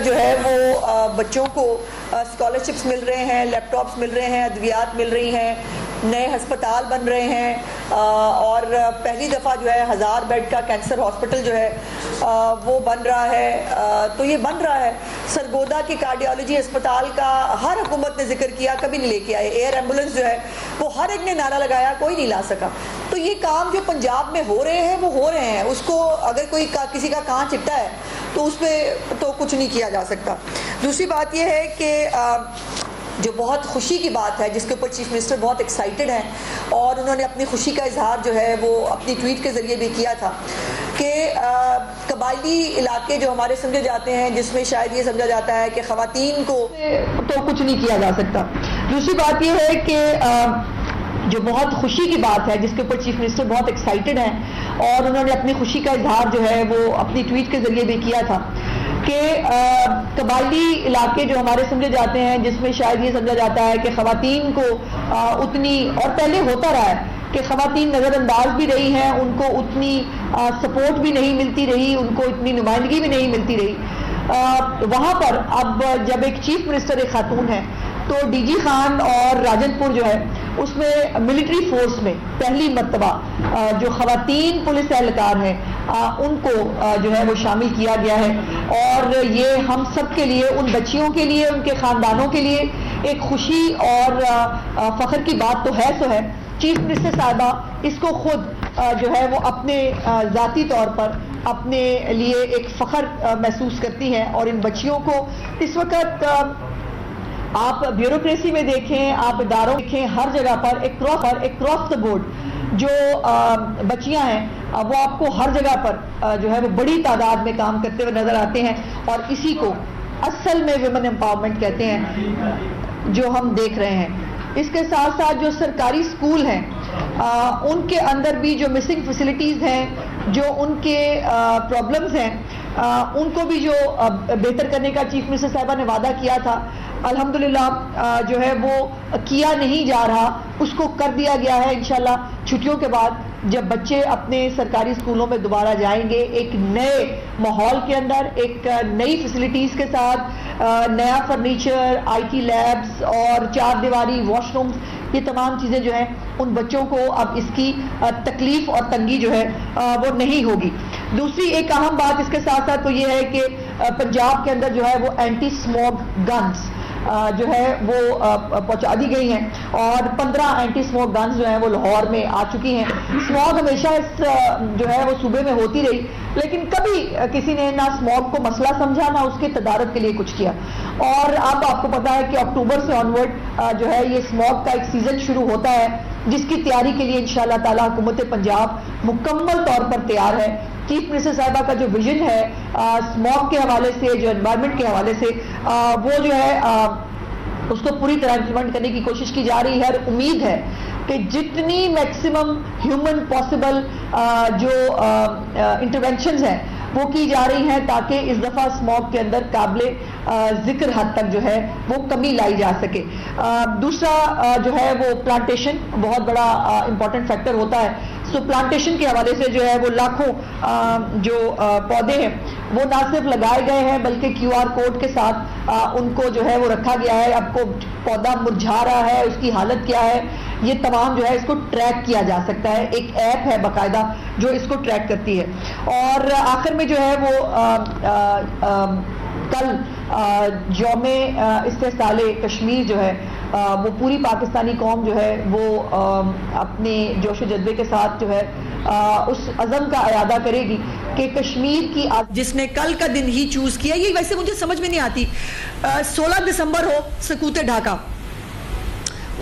جو ہے وہ بچوں کو اسکالرشپس مل رہے ہیں، لیپ ٹاپس مل رہے ہیں، ادویات مل رہی ہیں، نئے ہسپتال بن رہے ہیں، اور پہلی دفعہ جو ہے 1000 بیڈ کا کینسر ہاسپٹل جو ہے وہ بن رہا ہے۔ تو یہ بن رہا ہے۔ سرگودا کی کارڈیالوجی اسپتال کا ہر حکومت نے ذکر کیا، کبھی نہیں لے کے آئے۔ ایئر ایمبولنس جو ہے وہ ہر ایک نے نعرہ لگایا، کوئی نہیں لا سکا۔ تو یہ کام جو پنجاب میں ہو رہے ہیں وہ ہو رہے ہیں، اس کو اگر کوئی کسی کا کان چٹا ہے تو اس پہ تو کچھ نہیں کیا جا سکتا۔ دوسری بات یہ ہے کہ جو بہت خوشی کی بات ہے، جس کے اوپر چیف منسٹر بہت ایکسائٹڈ ہیں، اور انہوں نے اپنی خوشی کا اظہار جو ہے وہ اپنی ٹویٹ کے ذریعے بھی کیا تھا کہ قبائلی علاقے جو ہمارے سمجھے جاتے ہیں، جس میں شاید یہ سمجھا جاتا ہے کہ خواتین کو تو کچھ نہیں کیا جا سکتا۔ دوسری بات یہ ہے کہ جو بہت خوشی کی بات ہے، جس کے اوپر چیف منسٹر بہت ایکسائٹڈ ہیں، اور انہوں نے اپنی خوشی کا اظہار جو ہے وہ اپنی ٹویٹ کے ذریعے بھی کیا تھا کہ قبائلی علاقے جو ہمارے سمجھے جاتے ہیں، جس میں شاید یہ سمجھا جاتا ہے کہ خواتین کو اتنی، اور پہلے ہوتا رہا ہے کہ خواتین نظر انداز بھی رہی ہیں، ان کو اتنی سپورٹ بھی نہیں ملتی رہی، ان کو اتنی نمائندگی بھی نہیں ملتی رہی۔ وہاں پر اب جب ایک چیف منسٹر ایک خاتون ہے، تو ڈی جی خان اور راجن پور جو ہے اس میں ملٹری فورس میں پہلی مرتبہ جو خواتین پولیس اہلکار ہیں ان کو جو ہے وہ شامل کیا گیا ہے، اور یہ ہم سب کے لیے، ان بچیوں کے لیے، ان کے خاندانوں کے لیے ایک خوشی اور فخر کی بات تو ہے سو ہے۔ چیف منسٹر صاحبہ اس کو خود جو ہے وہ اپنے ذاتی طور پر اپنے لیے ایک فخر محسوس کرتی ہیں، اور ان بچیوں کو اس وقت آپ بیوروکریسی میں دیکھیں، آپ اداروں میں دیکھیں، ہر جگہ پر اکراس دا بورڈ جو بچیاں ہیں وہ آپ کو ہر جگہ پر جو ہے وہ بڑی تعداد میں کام کرتے ہوئے نظر آتے ہیں، اور اسی کو اصل میں ویمن امپاورمنٹ کہتے ہیں جو ہم دیکھ رہے ہیں۔ اس کے ساتھ ساتھ جو سرکاری سکول ہیں ان کے اندر بھی جو مسنگ فیسلٹیز ہیں، جو ان کے پرابلمز ہیں، ان کو بھی جو بہتر کرنے کا چیف منسٹر صاحبہ نے وعدہ کیا تھا، الحمدللہ جو ہے وہ کیا نہیں جا رہا، اس کو کر دیا گیا ہے۔ انشاءاللہ چھٹیوں کے بعد جب بچے اپنے سرکاری اسکولوں میں دوبارہ جائیں گے، ایک نئے ماحول کے اندر، ایک نئی فیسلٹیز کے ساتھ، نیا فرنیچر، آئی ٹی لیبز اور 4 دیواری واش رومز، یہ تمام چیزیں جو ہیں ان بچوں کو اب اس کی تکلیف اور تنگی جو ہے وہ نہیں ہوگی۔ دوسری ایک اہم بات اس کے ساتھ ساتھ تو یہ ہے کہ پنجاب کے اندر جو ہے وہ اینٹی اسموگ گنز جو ہے وہ پہنچا دی گئی ہیں، اور 15 اینٹی اسموگ گنز جو ہیں وہ لاہور میں آ چکی ہیں۔ اسموگ ہمیشہ اس جو ہے وہ صوبے میں ہوتی رہی، لیکن کبھی کسی نے نہ اسموگ کو مسئلہ سمجھا، نہ اس کے تدارک کے لیے کچھ کیا، اور اب آپ کو پتا ہے کہ اکتوبر سے آنورڈ جو ہے یہ اسموگ کا ایک سیزن شروع ہوتا ہے، جس کی تیاری کے لیے انشاءاللہ تعالی حکومت پنجاب مکمل طور پر تیار ہے۔ چیف منسٹر صاحبہ کا جو ویژن ہے اسموگ کے حوالے سے، جو انوائرمنٹ کے حوالے سے، وہ جو ہے اس کو پوری طرح امپلیمنٹ کرنے کی کوشش کی جا رہی ہے، اور امید ہے کہ جتنی میکسیمم ہیومن پاسبل جو انٹرونشنز ہیں وہ کی جا رہی ہیں، تاکہ اس دفعہ اسموگ کے اندر قابل ذکر حد تک جو ہے وہ کمی لائی جا سکے۔ دوسرا جو ہے وہ پلانٹیشن بہت بڑا امپورٹنٹ فیکٹر ہوتا ہے، سو پلانٹیشن کے حوالے سے جو ہے وہ لاکھوں جو پودے ہیں وہ نہ صرف لگائے گئے ہیں، بلکہ کیو آر کوڈ کے ساتھ ان کو جو ہے وہ رکھا گیا ہے۔ اب کو پودا مرجھا رہا ہے، اس کی حالت کیا ہے، یہ تمام جو ہے اس کو ٹریک کیا جا سکتا ہے، ایک ایپ ہے باقاعدہ جو اس کو ٹریک کرتی ہے۔ اور آخر میں جو ہے وہ کل یوم استحصال کشمیر جو ہے وہ پوری پاکستانی قوم جو ہے وہ اپنے جوش و جذبے کے ساتھ جو ہے اس عزم کا اعادہ کرے گی کہ کشمیر کی جس نے کل کا دن ہی چوز کیا۔ یہ ویسے مجھے سمجھ میں نہیں آتی، 16 دسمبر ہو سکوت ڈھاکہ،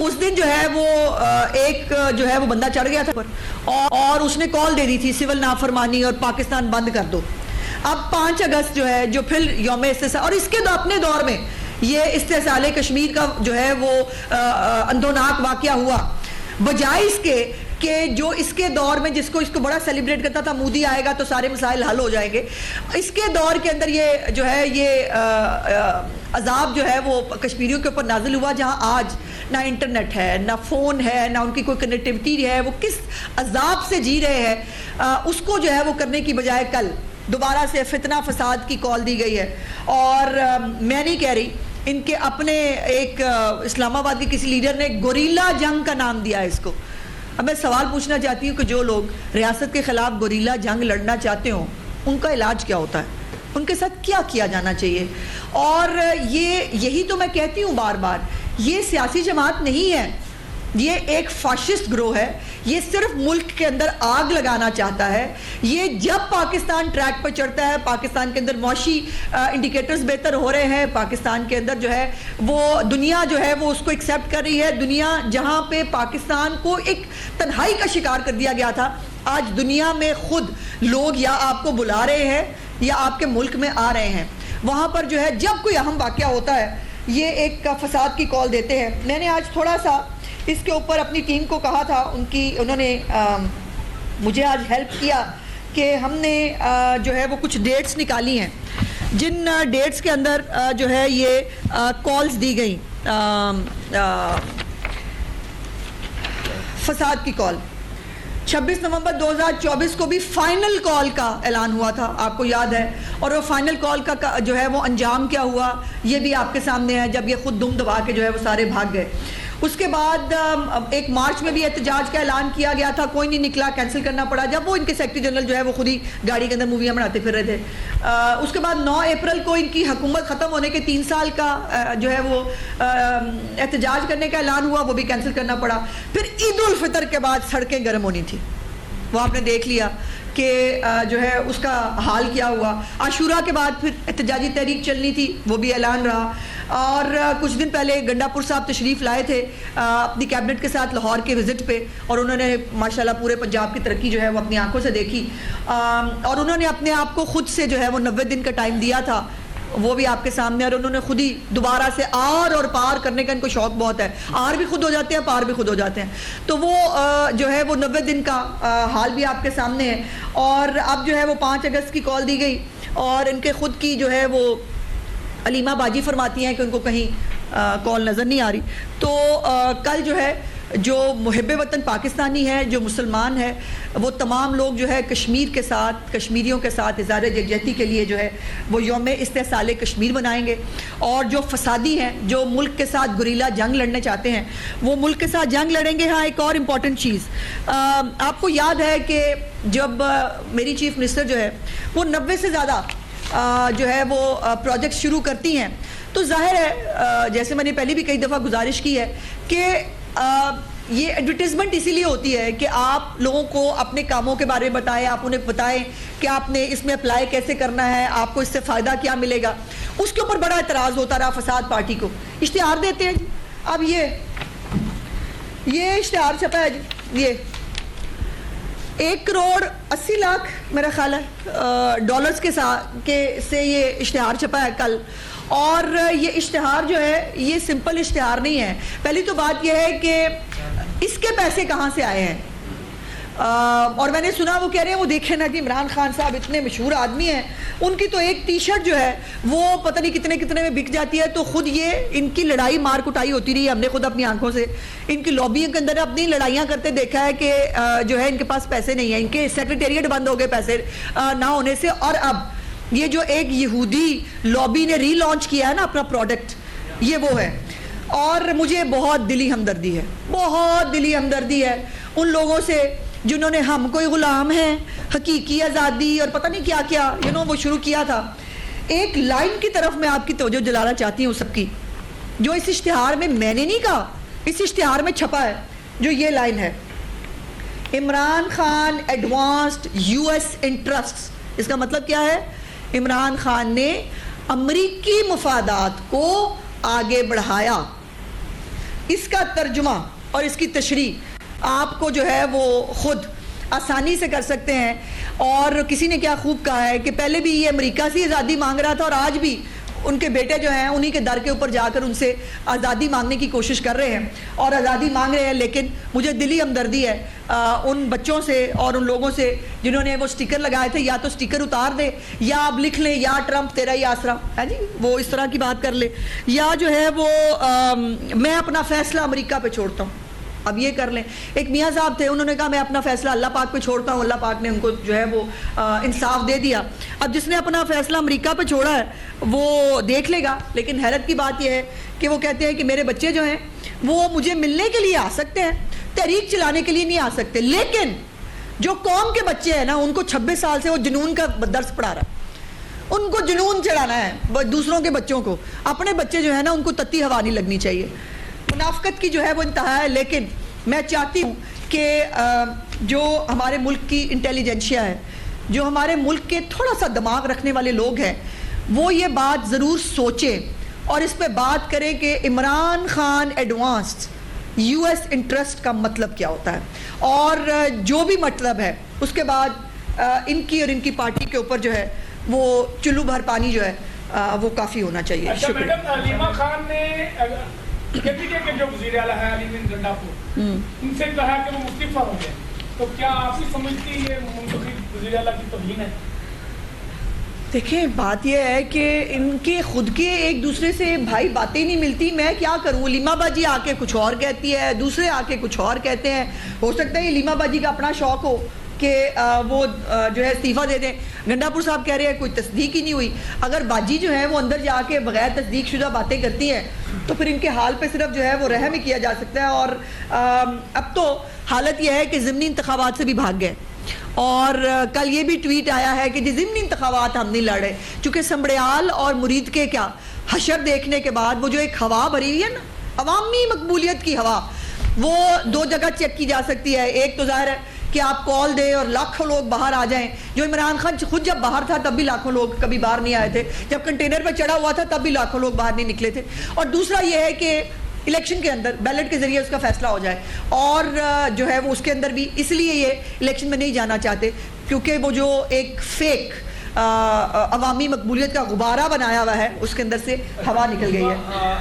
اس دن جو ہے وہ ایک جو ہے وہ بندہ چڑھ گیا تھا اور اس نے کال دے دی تھی سول نافرمانی اور پاکستان بند کر دو۔ اب 5 اگست جو ہے جو پھر یوم استحصال، اور اس کے اپنے دور میں یہ استحصال کشمیر کا جو ہے وہ اندھوناک واقعہ ہوا، بجائے اس کے کہ جو اس کے دور میں جس کو بڑا سیلیبریٹ کرتا تھا مودی آئے گا تو سارے مسائل حل ہو جائیں گے، اس کے دور کے اندر یہ جو ہے یہ عذاب جو ہے وہ کشمیریوں کے اوپر نازل ہوا، جہاں آج نہ انٹرنیٹ ہے، نہ فون ہے، نہ ان کی کوئی کنیکٹیوٹی ہے، وہ کس عذاب سے جی رہے ہیں۔ اس کو جو ہے وہ کرنے کی بجائے کل دوبارہ سے فتنہ فساد کی کال دی گئی ہے. اور میں نہیں کہہ رہی, ان کے اپنے ایک اسلام آباد کے کسی لیڈر نے گوریلا جنگ کا نام دیا ہے اس کو. اب میں سوال پوچھنا چاہتی ہوں کہ جو لوگ ریاست کے خلاف گوریلا جنگ لڑنا چاہتے ہوں ان کا علاج کیا ہوتا ہے, ان کے ساتھ کیا کیا جانا چاہیے؟ اور یہی تو میں کہتی ہوں بار بار, یہ سیاسی جماعت نہیں ہے, یہ ایک فاشسٹ گروہ ہے. یہ صرف ملک کے اندر آگ لگانا چاہتا ہے. یہ جب پاکستان ٹریک پر چڑھتا ہے, پاکستان کے اندر معاشی انڈیکیٹرز بہتر ہو رہے ہیں, پاکستان کے اندر جو ہے وہ دنیا جو ہے وہ اس کو ایکسیپٹ کر رہی ہے. دنیا جہاں پہ پاکستان کو ایک تنہائی کا شکار کر دیا گیا تھا, آج دنیا میں خود لوگ یا آپ کو بلا رہے ہیں یا آپ کے ملک میں آ رہے ہیں. وہاں پر جو ہے جب کوئی اہم واقعہ ہوتا ہے یہ ایک فساد کی کال دیتے ہیں. میں نے آج تھوڑا سا اس کے اوپر اپنی ٹیم کو کہا تھا, انہوں نے مجھے آج ہیلپ کیا کہ ہم نے جو ہے وہ کچھ ڈیٹس نکالی ہیں جن ڈیٹس کے اندر جو ہے یہ کالز دی گئیں. فساد کی کال 26 نومبر 2024 کو بھی فائنل کال کا اعلان ہوا تھا, آپ کو یاد ہے, اور وہ فائنل کال کا جو ہے وہ انجام کیا ہوا یہ بھی آپ کے سامنے ہے, جب یہ خود دم دبا کے جو ہے وہ سارے بھاگ گئے. اس کے بعد ایک مارچ میں بھی احتجاج کا اعلان کیا گیا تھا, کوئی نہیں نکلا, کینسل کرنا پڑا, جب وہ ان کے سیکرٹری جنرل جو ہے وہ خود ہی گاڑی کے اندر موویاں بناتے پھر رہے تھے. اس کے بعد 9 اپریل کو ان کی حکومت ختم ہونے کے 3 سال کا جو ہے وہ احتجاج کرنے کا اعلان ہوا, وہ بھی کینسل کرنا پڑا. پھر عید الفطر کے بعد سڑکیں گرم ہونی تھی, وہ آپ نے دیکھ لیا کہ جو ہے اس کا حال کیا ہوا. عاشورہ کے بعد پھر احتجاجی تحریک چلنی تھی, وہ بھی اعلان رہا. اور کچھ دن پہلے گنڈا پور صاحب تشریف لائے تھے اپنی کیبنٹ کے ساتھ لاہور کے وزٹ پہ, اور انہوں نے ماشاءاللہ پورے پنجاب کی ترقی جو ہے وہ اپنی آنکھوں سے دیکھی, اور انہوں نے اپنے آپ کو خود سے جو ہے وہ 90 دن کا ٹائم دیا تھا, وہ بھی آپ کے سامنے, اور انہوں نے خود ہی دوبارہ سے آر اور پار کرنے کا ان کو شوق بہت ہے, آر بھی خود ہو جاتے ہیں, پار بھی خود ہو جاتے ہیں. تو وہ جو ہے وہ 90 دن کا حال بھی آپ کے سامنے ہے. اور اب جو ہے وہ 5 اگست کی کال دی گئی, اور ان کے خود کی جو ہے وہ علیمہ باجی فرماتی ہیں کہ ان کو کہیں کال نظر نہیں آ رہی. تو کل جو ہے جو محب وطن پاکستانی ہے, جو مسلمان ہے, وہ تمام لوگ جو ہے کشمیر کے ساتھ, کشمیریوں کے ساتھ اظہار یکجہتی کے لیے جو ہے وہ یوم استحصال کشمیر منائیں گے. اور جو فسادی ہیں, جو ملک کے ساتھ گوریلا جنگ لڑنے چاہتے ہیں, وہ ملک کے ساتھ جنگ لڑیں گے. ہاں, ایک اور امپورٹنٹ چیز, آپ کو یاد ہے کہ جب میری چیف منسٹر جو ہے وہ 90 سے زیادہ جو ہے وہ پروجیکٹ شروع کرتی ہیں, تو ظاہر ہے جیسے میں نے پہلے بھی کئی دفعہ گزارش کی ہے کہ یہ ایڈورٹیزمنٹ اسی لیے ہوتی ہے کہ آپ لوگوں کو اپنے کاموں کے بارے میں بتائیں, آپ انہیں بتائیں کہ آپ نے اس میں اپلائی کیسے کرنا ہے, آپ کو اس سے فائدہ کیا ملے گا. اس کے اوپر بڑا اعتراض ہوتا رہا فساد پارٹی کو. اشتہار دیتے ہیں, اب یہ اشتہار چھپا ہے جی, یہ 1,80,00,000 میرا خیال ہے ڈالرز کے سے یہ اشتہار چھپا ہے کل. اور یہ اشتہار جو ہے یہ سمپل اشتہار نہیں ہے. پہلی تو بات یہ ہے کہ اس کے پیسے کہاں سے آئے ہیں, اور میں نے سنا وہ کہہ رہے ہیں وہ دیکھیں نا جی عمران خان صاحب اتنے مشہور آدمی ہیں, ان کی تو ایک ٹی شرٹ جو ہے وہ پتہ نہیں کتنے میں بک جاتی ہے. تو خود یہ ان کی لڑائی مار کٹائی ہوتی رہی ہے, ہم نے خود اپنی آنکھوں سے ان کی لابیوں کے اندر اپنی لڑائیاں کرتے دیکھا ہے کہ جو ہے ان کے پاس پیسے نہیں ہیں, ان کے سیکریٹریٹ بند ہو گئے پیسے نہ ہونے سے. اور اب یہ جو ایک یہودی لابی نے ری لانچ کیا ہے نا اپنا پروڈکٹ, یہ وہ ہے. اور مجھے بہت دلی ہمدردی ہے, بہت دلی ہمدردی ہے ان لوگوں سے جنہوں نے ہم کوئی غلام ہیں, حقیقی آزادی اور پتہ نہیں کیا کیا وہ شروع کیا تھا. ایک لائن کی طرف میں آپ کی توجہ دلانا چاہتی ہوں سب کی, جو اس اشتہار میں نے نہیں کہا, اس اشتہار میں چھپا ہے, جو یہ لائن ہے, Imran Khan advanced US interest. اس کا مطلب کیا ہے؟ عمران خان نے امریکی مفادات کو آگے بڑھایا. اس کا ترجمہ اور اس کی تشریح آپ کو جو ہے وہ خود آسانی سے کر سکتے ہیں. اور کسی نے کیا خوب کہا ہے کہ پہلے بھی یہ امریکہ سے آزادی مانگ رہا تھا, اور آج بھی ان کے بیٹے جو ہیں انہی کے در کے اوپر جا کر ان سے آزادی مانگنے کی کوشش کر رہے ہیں اور آزادی مانگ رہے ہیں. لیکن مجھے دلی ہمدردی ہے ان بچوں سے اور ان لوگوں سے جنہوں نے وہ سٹیکر لگائے تھے, یا تو سٹیکر اتار دے, یا آپ لکھ لیں یا ٹرمپ تیرا ہی آسرا ہے جی, وہ اس طرح کی بات کر لے, یا جو ہے وہ میں اپنا فیصلہ امریکہ پہ چھوڑتا ہوں. اب یہ کر لیں. ایک میاں صاحب تھے, انہوں نے کہا میں اپنا فیصلہ اللہ پاک پہ چھوڑتا ہوں, اللہ پاک نے ان کو جو ہے وہ انصاف دے دیا. اب جس نے اپنا فیصلہ امریکہ پہ چھوڑا ہے وہ دیکھ لے گا, لیکن حیرت کی بات یہ ہے کہ وہ کہتے ہیں کہ میرے بچے جو ہیں وہ مجھے ملنے کے لیے آ سکتے ہیں, تحریک چلانے کے لیے نہیں آ سکتے. لیکن جو قوم کے بچے ہیں نا, ان کو 26 سال سے وہ جنون کا درس پڑھا رہا ہے, ان کو جنون چڑھانا ہے دوسروں کے بچوں کو. اپنے بچے جو ہے نا ان کو تتی ہوا نہیں لگنی چاہیے. منافقت کی جو ہے وہ انتہا ہے. لیکن میں چاہتی ہوں کہ جو ہمارے ملک کی انٹیلیجنشیا ہے, جو ہمارے ملک کے تھوڑا سا دماغ رکھنے والے لوگ ہیں, وہ یہ بات ضرور سوچیں اور اس پہ بات کریں کہ Imran Khan advanced U S interest کا مطلب کیا ہوتا ہے, اور جو بھی مطلب ہے اس کے بعد ان کی اور ان کی پارٹی کے اوپر جو ہے وہ چلو بھر پانی جو ہے وہ کافی ہونا چاہیے. شکریہ. میڈم, علیمہ خان نے کے پی کے جو وزیر اعلیٰ ہیں علی بن گنڈاپور, ان سے کہا کہ وہ مستعفی ہو گئے, تو کیا آپ بھی سمجھتی یہ منتخب وزیر اعلیٰ کی توہین ہے؟ دیکھیں بات یہ ہے کہ ان کے خود کے ایک دوسرے سے بھائی باتیں نہیں ملتی. میں کیا کروں, علیمہ باجی آ کے کچھ اور کہتی ہے, دوسرے آ کے کچھ اور کہتے ہیں. ہو سکتا ہے علیمہ باجی کا اپنا شوق ہو کہ وہ جو ہے استعفیٰ دے دیں. گنڈاپور صاحب کہہ رہے ہیں کوئی تصدیق ہی نہیں ہوئی. اگر باجی جو ہے وہ اندر جا کے بغیر تصدیق شدہ باتیں کرتی ہیں تو پھر ان کے حال پہ صرف جو ہے وہ رحم ہی کیا جا سکتا ہے. اور اب تو حالت یہ ہے کہ ضمنی انتخابات سے بھی بھاگ گئے, اور کل یہ بھی ٹویٹ آیا ہے کہ ضمنی انتخابات ہم نہیں لڑے, چونکہ سمبڑیال اور مرید کے کیا حشر دیکھنے کے بعد وہ جو ایک ہوا بھری ہوئی ہے نا, عوامی مقبولیت کی ہوا, وہ دو جگہ چیک کی جا سکتی ہے. ایک تو ظاہر ہے کہ آپ کال دیں اور لاکھوں لوگ باہر آ جائیں. جو عمران خان خود جب باہر تھا تب بھی لاکھوں لوگ کبھی باہر نہیں آئے تھے, جب کنٹینر پہ چڑھا ہوا تھا تب بھی لاکھوں لوگ باہر نہیں نکلے تھے. اور دوسرا یہ ہے کہ الیکشن کے اندر بیلٹ کے ذریعے اس کا فیصلہ ہو جائے, اور جو ہے وہ اس کے اندر بھی اس لیے یہ الیکشن میں نہیں جانا چاہتے کیونکہ وہ جو ایک فیک عوامی مقبولیت کا غبارہ بنایا ہوا ہے اس کے اندر سے ہوا نکل گئی ہے.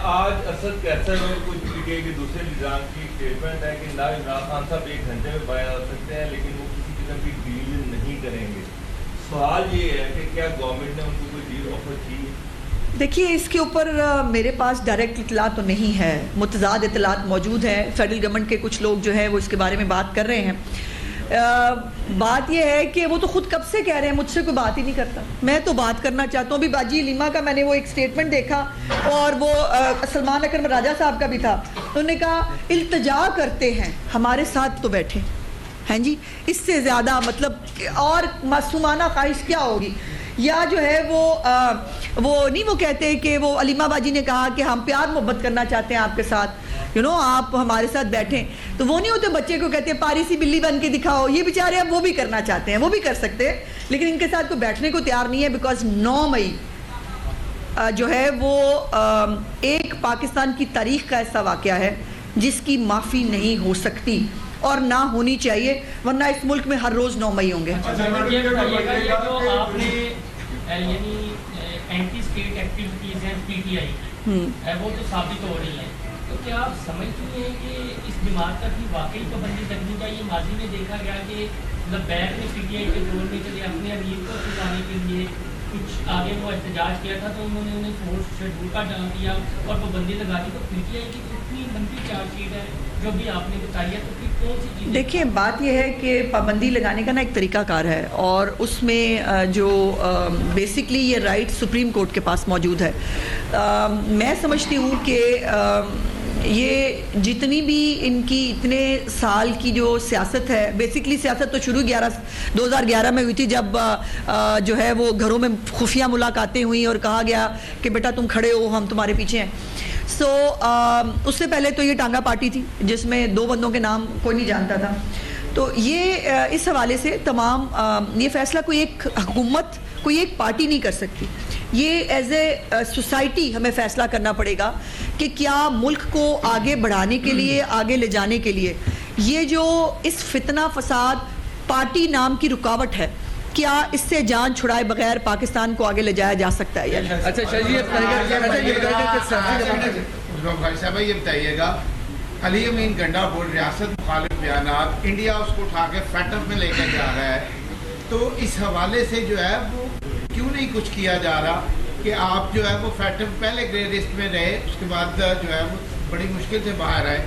آج اسد کہتا ہے کوئی کہ دوسرے نظام کی اسٹیٹمنٹ ہے کہ عمران خان صاحب 1 گھنٹے میں باہر آ سکتے ہیں لیکن وہ کسی قسم کی ڈیل نہیں کریں گے. سوال یہ ہے کہ کیا گورنمنٹ نے ان کو کوئی ڈیل آفر کی؟ دیکھیے اس کے اوپر میرے پاس ڈائریکٹ اطلاع تو نہیں ہے, متضاد اطلاعات موجود ہیں. فیڈرل گورنمنٹ کے کچھ لوگ جو ہیں وہ اس کے بارے میں بات کر رہے ہیں. بات یہ ہے کہ وہ تو خود کب سے کہہ رہے ہیں مجھ سے کوئی بات ہی نہیں کرتا. میں تو بات کرنا چاہتا ہوں. ابھی باجی علیمہ کا میں نے وہ ایک سٹیٹمنٹ دیکھا, اور وہ سلمان اکرم راجہ صاحب کا بھی تھا. انہوں نے کہا التجا کرتے ہیں ہمارے ساتھ تو بیٹھے ہیں جی, اس سے زیادہ مطلب اور معصومانہ خواہش کیا ہوگی. یا جو ہے وہ نہیں, وہ کہتے ہیں کہ وہ علیمہ باجی نے کہا کہ ہم پیار محبت کرنا چاہتے ہیں آپ کے ساتھ, آپ ہمارے ساتھ بیٹھیں. تو وہ نہیں ہوتے بچے کو کہتے ہیں پاری سی بلی بن کے دکھاؤ. یہ بیچارے اب وہ بھی کرنا چاہتے ہیں, وہ بھی کر سکتے ہیں, لیکن ان کے ساتھ کوئی بیٹھنے کو تیار نہیں ہے. بیکاز 9 مئی جو ہے وہ ایک پاکستان کی تاریخ کا ایسا واقعہ ہے جس کی معافی نہیں ہو سکتی اور نہ ہونی چاہیے, ورنہ اس ملک میں ہر روز 9 مئی ہوں گے. یعنی اینٹی اسٹیٹ ایکٹیویٹیز ہیں پی ٹی آئی, وہ تو ثابت ہو رہی ہیں, تو کیا آپ سمجھتی ہیں کہ اس بیمار کا بھی واقعی پابندی لگنی چاہیے؟ ماضی میں دیکھا گیا کہ بیک میں پی ٹی آئی کے دور میں چلے اپنے امیر کو سجانے کے لیے کچھ آگے وہ احتجاج کیا تھا, تو انہوں نے فورس شیڈول کا ڈال دیا اور پابندی لگا دی. تو پی ٹی آئی کی اتنی لمبی چارج شیٹ ہے جو بھی آپ نے بتائی ہے, تو پھر کون سی چیز؟ دیکھیں بات یہ ہے کہ پابندی لگانے کا نا ایک طریقہ کار ہے, اور اس میں جو بیسکلی یہ رائٹ سپریم کورٹ کے پاس موجود ہے. میں سمجھتی ہوں کہ یہ جتنی بھی ان کی اتنے سال کی جو سیاست ہے, بیسکلی سیاست تو شروع 2011 میں ہوئی تھی, جب جو ہے وہ گھروں میں خفیہ ملاقاتیں ہوئیں اور کہا گیا کہ بیٹا تم کھڑے ہو, ہم تمہارے پیچھے ہیں. اس سے پہلے تو یہ ٹانگا پارٹی تھی جس میں 2 بندوں کے نام کوئی نہیں جانتا تھا. تو یہ اس حوالے سے تمام یہ فیصلہ کوئی ایک حکومت, کوئی ایک پارٹی نہیں کر سکتی. یہ ایز اے سوسائٹی ہمیں فیصلہ کرنا پڑے گا کہ کیا ملک کو آگے بڑھانے کے لیے, آگے لے جانے کے لیے یہ جو اس فتنہ فساد پارٹی نام کی رکاوٹ ہے, کیا اس سے جان چھڑائے بغیر پاکستان کو آگے لے جایا جا سکتا ہے یا نہیں؟ اچھا بھائی صاحب یہ بتائیے گا, علی امین گنڈاپور ریاست مخالف بیانات, انڈیا اس کو اٹھا کے فیٹف میں لے کے جا رہا ہے, تو اس حوالے سے جو ہے وہ کیوں نہیں کچھ کیا جا رہا کہ آپ جو ہے وہ فیٹف پہلے گرے لسٹ میں رہے, اس کے بعد جو ہے وہ بڑی مشکل سے باہر آئے,